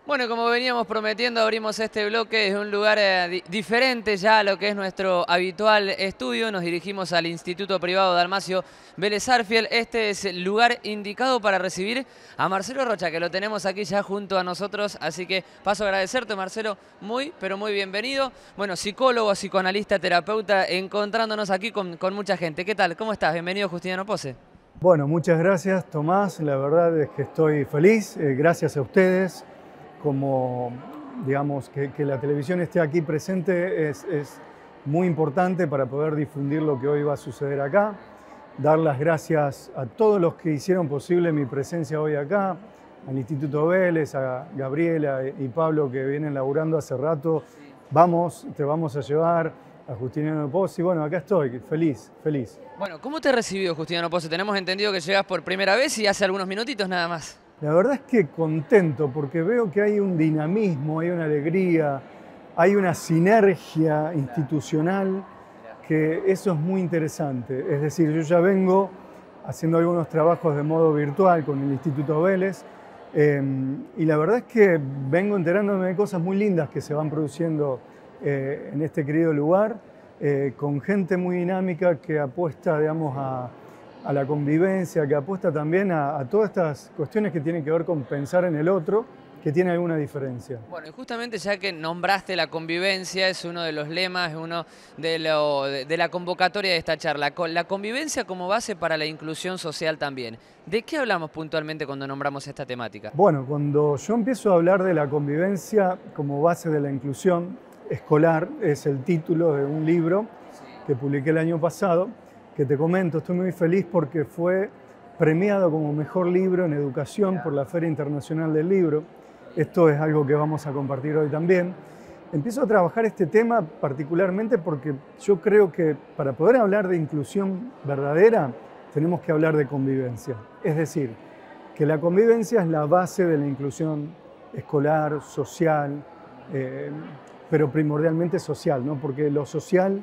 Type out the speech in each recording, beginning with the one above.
Bueno, como veníamos prometiendo, abrimos este bloque desde un lugar diferente ya a lo que es nuestro habitual estudio. Nos dirigimos al Instituto Privado Dalmacio Vélez Arfiel. Este es el lugar indicado para recibir a Marcelo Rocha, que lo tenemos aquí ya junto a nosotros. Así que paso a agradecerte, Marcelo, pero muy bienvenido. Bueno, psicólogo, psicoanalista, terapeuta, encontrándonos aquí con mucha gente. ¿Qué tal? ¿Cómo estás? Bienvenido, Justiniano Pose. Bueno, muchas gracias, Tomás. La verdad es que estoy feliz. Gracias a ustedes. Como, digamos, que la televisión esté aquí presente es muy importante para poder difundir lo que hoy va a suceder acá. Dar las gracias a todos los que hicieron posible mi presencia hoy acá, al Instituto Vélez, a Gabriela y Pablo que vienen laburando hace rato. Te vamos a llevar a Justiniano Pose. Y bueno, acá estoy, feliz, feliz. Bueno, ¿cómo te ha recibido Justiniano Pose? Tenemos entendido que llegas por primera vez y hace algunos minutitos nada más. La verdad es que contento porque veo que hay un dinamismo, hay una alegría, hay una sinergia institucional, que eso es muy interesante. Es decir, yo ya vengo haciendo algunos trabajos de modo virtual con el Instituto Vélez y la verdad es que vengo enterándome de cosas muy lindas que se van produciendo en este querido lugar, con gente muy dinámica que apuesta, digamos, a la convivencia, que apuesta también a todas estas cuestiones que tienen que ver con pensar en el otro, que tiene alguna diferencia. Bueno, y justamente ya que nombraste la convivencia, es uno de los lemas, es uno de la convocatoria de esta charla. La convivencia como base para la inclusión social también. ¿De qué hablamos puntualmente cuando nombramos esta temática? Bueno, cuando yo empiezo a hablar de la convivencia como base de la inclusión escolar, es el título de un libro que publiqué el año pasado, que te comento, estoy muy feliz porque fue premiado como mejor libro en educación por la Feria Internacional del Libro. Esto es algo que vamos a compartir hoy también. Empiezo a trabajar este tema particularmente porque yo creo que para poder hablar de inclusión verdadera tenemos que hablar de convivencia. Es decir, que la convivencia es la base de la inclusión escolar, social, pero primordialmente social, ¿no? Porque lo social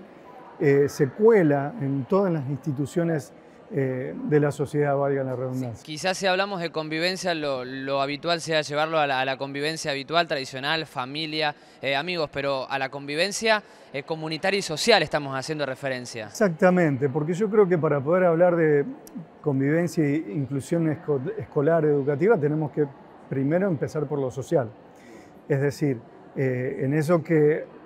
se cuela en todas las instituciones de la sociedad, valga la redundancia. Quizás si hablamos de convivencia, lo habitual sea llevarlo a la convivencia habitual, tradicional, familia, amigos, pero a la convivencia comunitaria y social estamos haciendo referencia. Exactamente, porque yo creo que para poder hablar de convivencia e inclusión escolar, educativa, tenemos que primero empezar por lo social. Es decir, en eso que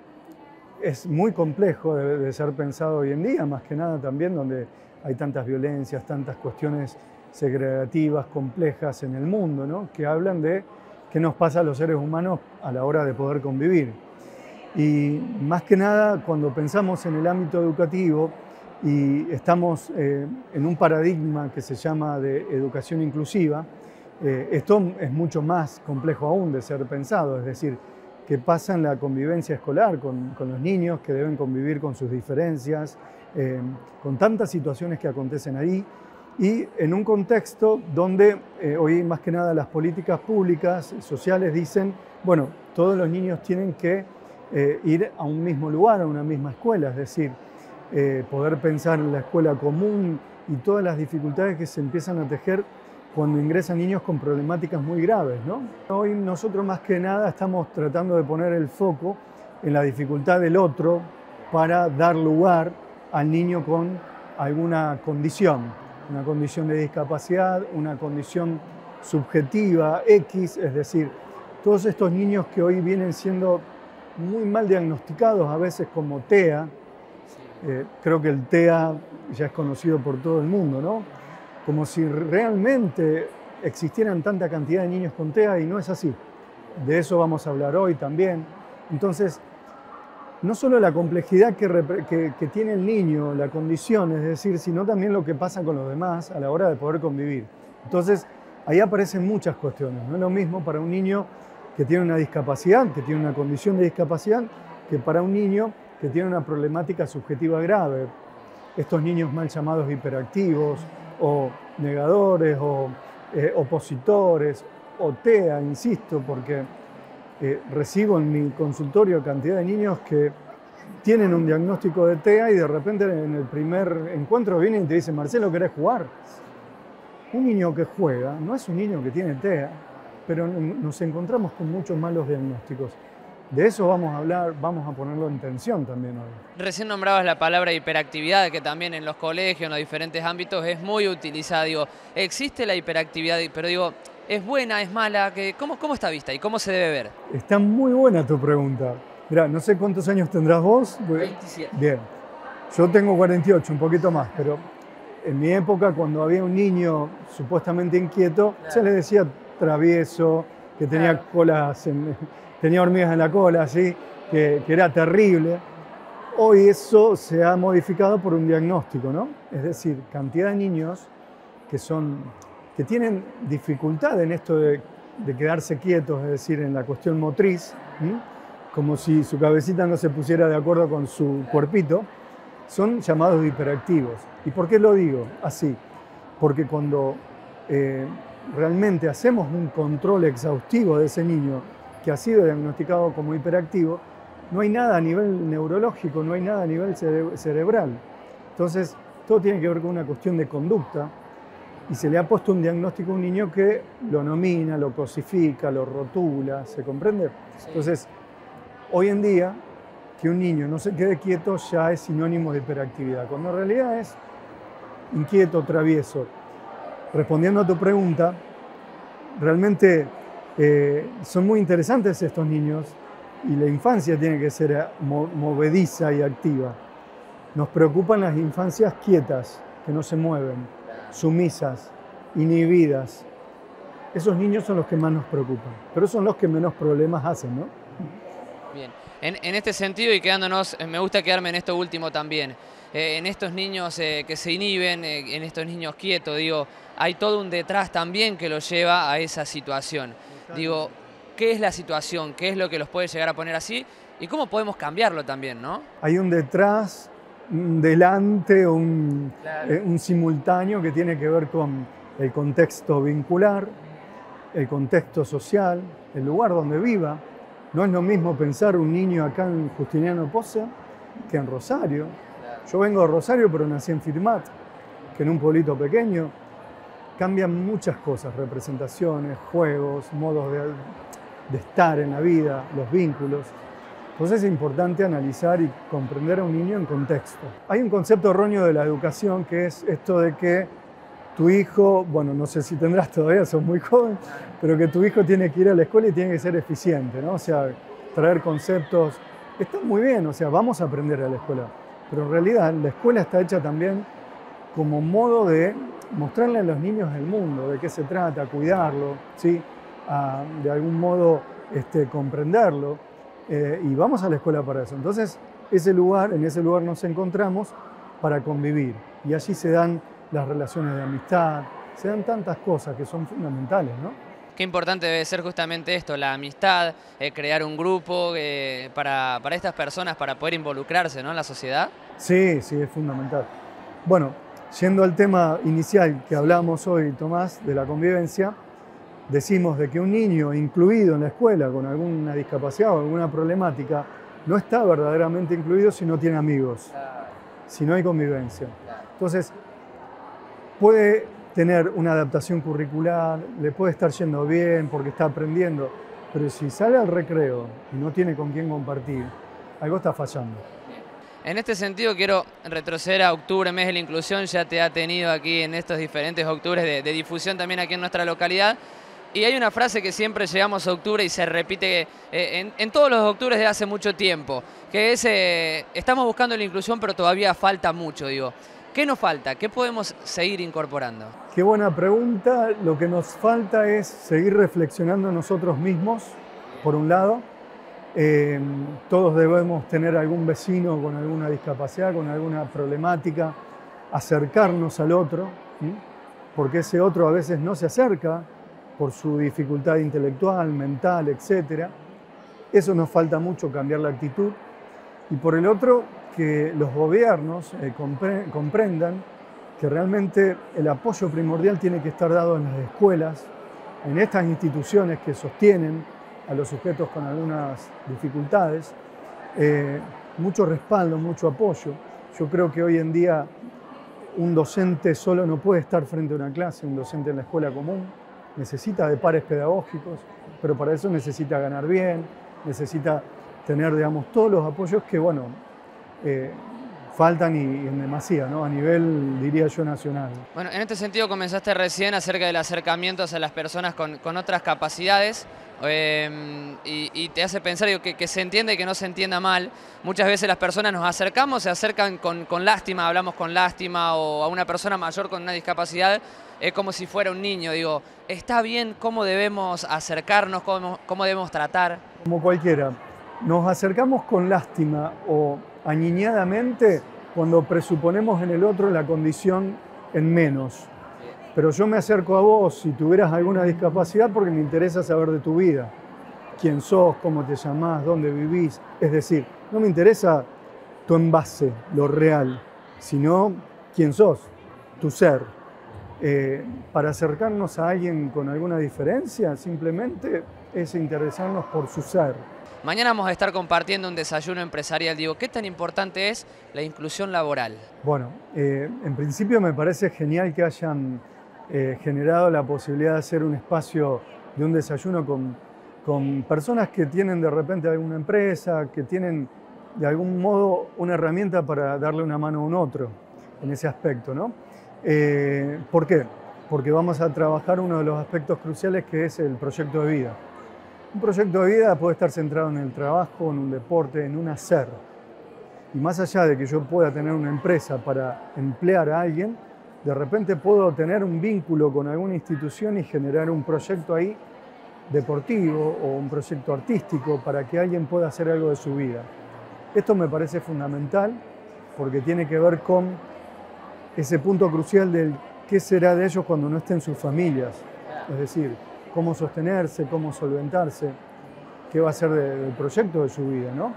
es muy complejo de ser pensado hoy en día, más que nada también donde hay tantas violencias, tantas cuestiones segregativas, complejas en el mundo, ¿no? Que hablan de qué nos pasa a los seres humanos a la hora de poder convivir. Y más que nada cuando pensamos en el ámbito educativo y estamos en un paradigma que se llama de educación inclusiva, esto es mucho más complejo aún de ser pensado, es decir, que pasa en la convivencia escolar con los niños que deben convivir con sus diferencias, con tantas situaciones que acontecen ahí y en un contexto donde hoy más que nada las políticas públicas, sociales dicen, bueno, todos los niños tienen que ir a un mismo lugar, a una misma escuela, es decir, poder pensar en la escuela común y todas las dificultades que se empiezan a tejer cuando ingresan niños con problemáticas muy graves, ¿no? Hoy nosotros más que nada estamos tratando de poner el foco en la dificultad del otro para dar lugar al niño con alguna condición, una condición de discapacidad, una condición subjetiva X, es decir, todos estos niños que hoy vienen siendo muy mal diagnosticados, a veces como TEA, creo que el TEA ya es conocido por todo el mundo, ¿no? Como si realmente existieran tanta cantidad de niños con TEA y no es así. De eso vamos a hablar hoy también. Entonces, no solo la complejidad que tiene el niño, la condición, es decir, sino también lo que pasa con los demás a la hora de poder convivir. Entonces, ahí aparecen muchas cuestiones. No es lo mismo para un niño que tiene una discapacidad, que tiene una condición de discapacidad, que para un niño que tiene una problemática subjetiva grave. Estos niños mal llamados hiperactivos, o negadores, o opositores, o TEA, insisto, porque recibo en mi consultorio cantidad de niños que tienen un diagnóstico de TEA y de repente en el primer encuentro vienen y te dicen, Marcelo, ¿querés jugar? Un niño que juega no es un niño que tiene TEA. pero nos encontramos con muchos malos diagnósticos. De eso vamos a hablar, vamos a ponerlo en tensión también hoy. Recién nombrabas la palabra hiperactividad, que también en los colegios, en los diferentes ámbitos, es muy utilizada. Digo, existe la hiperactividad, pero digo, ¿es buena, es mala? ¿Cómo está vista y cómo se debe ver? Está muy buena tu pregunta. Mirá, no sé cuántos años tendrás vos. 27. Bien, yo tengo 48, un poquito más, pero en mi época, cuando había un niño supuestamente inquieto, Claro. se le decía travieso, que tenía Claro. colas, tenía hormigas en la cola, ¿sí? que era terrible. Hoy eso se ha modificado por un diagnóstico, ¿no? Es decir, cantidad de niños que tienen dificultad en esto de quedarse quietos, es decir, en la cuestión motriz, ¿sí? Como si su cabecita no se pusiera de acuerdo con su cuerpito, son llamados hiperactivos. ¿Y por qué lo digo así? Porque cuando realmente hacemos un control exhaustivo de ese niño que ha sido diagnosticado como hiperactivo, no hay nada a nivel neurológico, no hay nada a nivel cerebral. Entonces, todo tiene que ver con una cuestión de conducta y se le ha puesto un diagnóstico a un niño que lo nomina, lo cosifica, lo rotula, ¿se comprende? Sí. Entonces, hoy en día, que un niño no se quede quieto ya es sinónimo de hiperactividad, cuando en realidad es inquieto, travieso. Respondiendo a tu pregunta, realmente son muy interesantes estos niños y la infancia tiene que ser movediza y activa. Nos preocupan las infancias quietas, que no se mueven, sumisas, inhibidas. Esos niños son los que más nos preocupan, pero son los que menos problemas hacen, ¿no? Bien, en este sentido y quedándonos, me gusta quedarme en esto último también, en estos niños que se inhiben, en estos niños quietos, digo, hay todo un detrás también que los lleva a esa situación. Digo, ¿qué es la situación? ¿Qué es lo que los puede llegar a poner así? ¿Y cómo podemos cambiarlo también, no? Hay un detrás, un delante, un Claro. simultáneo que tiene que ver con el contexto vincular, el contexto social, el lugar donde viva. No es lo mismo pensar un niño acá en Justiniano Pozzo que en Rosario. Yo vengo de Rosario, pero nací en Firmat, que en un pueblito pequeño. Cambian muchas cosas, representaciones, juegos, modos de estar en la vida, los vínculos. Entonces es importante analizar y comprender a un niño en contexto. Hay un concepto erróneo de la educación que es esto de que tu hijo, bueno, no sé si tendrás todavía, sos muy joven, pero que tu hijo tiene que ir a la escuela y tiene que ser eficiente, ¿no? O sea, traer conceptos. Está muy bien, o sea, vamos a aprender a la escuela, pero en realidad la escuela está hecha también como modo de mostrarle a los niños el mundo, de qué se trata, cuidarlo, ¿sí? De algún modo comprenderlo, y vamos a la escuela para eso. Entonces, en ese lugar nos encontramos para convivir, y allí se dan las relaciones de amistad, se dan tantas cosas que son fundamentales, ¿no? Qué importante debe ser justamente esto, la amistad, crear un grupo para estas personas, para poder involucrarse, ¿no?, en la sociedad. Sí, sí, es fundamental. Bueno, yendo al tema inicial que hablamos hoy, Tomás, de la convivencia, decimos de que un niño incluido en la escuela con alguna discapacidad o alguna problemática no está verdaderamente incluido si no tiene amigos, si no hay convivencia. Entonces, puede tener una adaptación curricular, le puede estar yendo bien porque está aprendiendo, pero si sale al recreo y no tiene con quién compartir, algo está fallando. En este sentido quiero retroceder a octubre, mes de la inclusión, ya te ha tenido aquí en estos diferentes octubres de difusión también aquí en nuestra localidad. Y hay una frase que siempre llegamos a octubre y se repite en todos los octubres de hace mucho tiempo, que es, estamos buscando la inclusión pero todavía falta mucho, digo. ¿Qué nos falta? ¿Qué podemos seguir incorporando? Qué buena pregunta. Lo que nos falta es seguir reflexionando nosotros mismos, por un lado. Todos debemos tener algún vecino con alguna discapacidad, con alguna problemática, acercarnos al otro, ¿sí? Porque ese otro a veces no se acerca por su dificultad intelectual, mental, etc. Eso nos falta mucho, cambiar la actitud. Y por el otro, que los gobiernos comprendan que realmente el apoyo primordial tiene que estar dado en las escuelas, en estas instituciones que sostienen a los sujetos con algunas dificultades, mucho respaldo, mucho apoyo. Yo creo que hoy en día un docente solo no puede estar frente a una clase, un docente en la escuela común, necesita de pares pedagógicos, pero para eso necesita ganar bien, necesita tener, digamos, todos los apoyos que, bueno, faltan y en demasía, ¿no? A nivel, diría yo, nacional. Bueno, en este sentido comenzaste recién acerca del acercamiento hacia las personas con otras capacidades y te hace pensar digo, que se entiende y que no se entienda mal. Muchas veces las personas nos acercamos, se acercan con lástima, hablamos con lástima o a una persona mayor con una discapacidad, es como si fuera un niño. Digo, ¿está bien cómo debemos acercarnos, cómo debemos tratar? Como cualquiera, nos acercamos con lástima o aniñadamente cuando presuponemos en el otro la condición en menos. Pero yo me acerco a vos si tuvieras alguna discapacidad porque me interesa saber de tu vida. Quién sos, cómo te llamás, dónde vivís. Es decir, no me interesa tu envase, lo real, sino quién sos, tu ser. Para acercarnos a alguien con alguna diferencia, simplemente es interesarnos por su ser. Mañana vamos a estar compartiendo un desayuno empresarial. Digo, ¿qué tan importante es la inclusión laboral? Bueno, en principio me parece genial que hayan generado la posibilidad de hacer un espacio de un desayuno con personas que tienen de repente alguna empresa, que tienen de algún modo una herramienta para darle una mano a un otro en ese aspecto, ¿no? ¿Por qué? Porque vamos a trabajar uno de los aspectos cruciales que es el proyecto de vida. Un proyecto de vida puede estar centrado en el trabajo, en un deporte, en un hacer. Y más allá de que yo pueda tener una empresa para emplear a alguien, de repente puedo tener un vínculo con alguna institución y generar un proyecto ahí deportivo o un proyecto artístico para que alguien pueda hacer algo de su vida. Esto me parece fundamental porque tiene que ver con ese punto crucial del qué será de ellos cuando no estén sus familias. Es decir, cómo sostenerse, cómo solventarse, qué va a ser del proyecto de su vida, ¿no?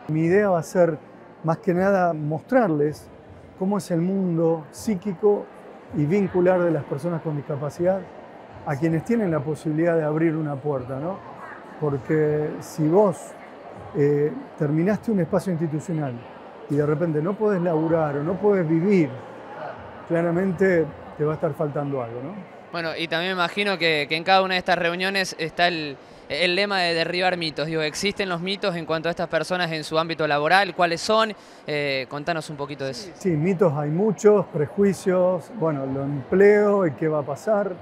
Mi idea va a ser, más que nada, mostrarles cómo es el mundo psíquico y vincular de las personas con discapacidad a quienes tienen la posibilidad de abrir una puerta, ¿no? Porque si vos terminaste un espacio institucional y de repente no podés laburar o no podés vivir, claramente te va a estar faltando algo, ¿no? Bueno, y también me imagino que en cada una de estas reuniones está el lema de derribar mitos. Digo, ¿existen los mitos en cuanto a estas personas en su ámbito laboral? ¿Cuáles son? Contanos un poquito de eso. Sí, mitos hay muchos, prejuicios, bueno, lo empleo y qué va a pasar,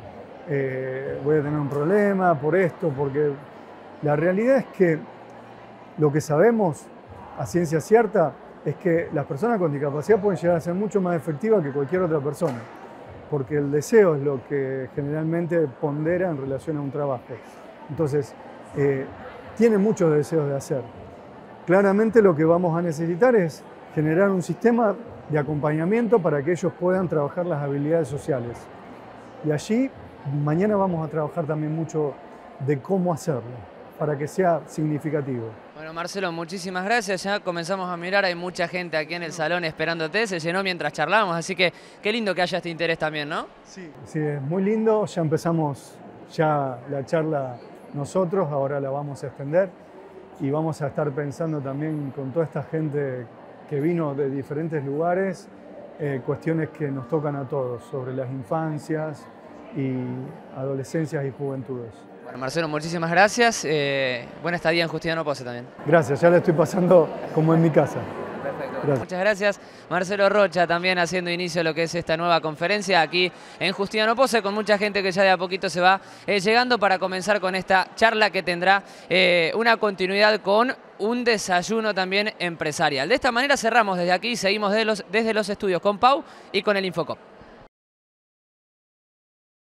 voy a tener un problema por esto, porque la realidad es que lo que sabemos a ciencia cierta es que las personas con discapacidad pueden llegar a ser mucho más efectivas que cualquier otra persona, porque el deseo es lo que generalmente pondera en relación a un trabajo. Entonces, tienen muchos deseos de hacer. Claramente lo que vamos a necesitar es generar un sistema de acompañamiento para que ellos puedan trabajar las habilidades sociales. Y allí, mañana vamos a trabajar también mucho de cómo hacerlo, para que sea significativo. Bueno, Marcelo, muchísimas gracias. Ya comenzamos a mirar, hay mucha gente aquí en el salón esperándote, se llenó mientras charlábamos, así que qué lindo que haya este interés también, ¿no? Sí, es muy lindo, ya empezamos la charla nosotros, ahora la vamos a extender y vamos a estar pensando también con toda esta gente que vino de diferentes lugares, cuestiones que nos tocan a todos, sobre las infancias y adolescencias y juventudes. Bueno, Marcelo, muchísimas gracias. Buena estadía en Justiniano Pozzi también. Gracias, ya la estoy pasando como en mi casa. Perfecto. Gracias. Muchas gracias. Marcelo Rocha también haciendo inicio a lo que es esta nueva conferencia aquí en Justiniano Pozzi, con mucha gente que ya de a poquito se va llegando para comenzar con esta charla que tendrá una continuidad con un desayuno también empresarial. De esta manera cerramos desde aquí y seguimos desde los estudios con Pau y con el Infocop.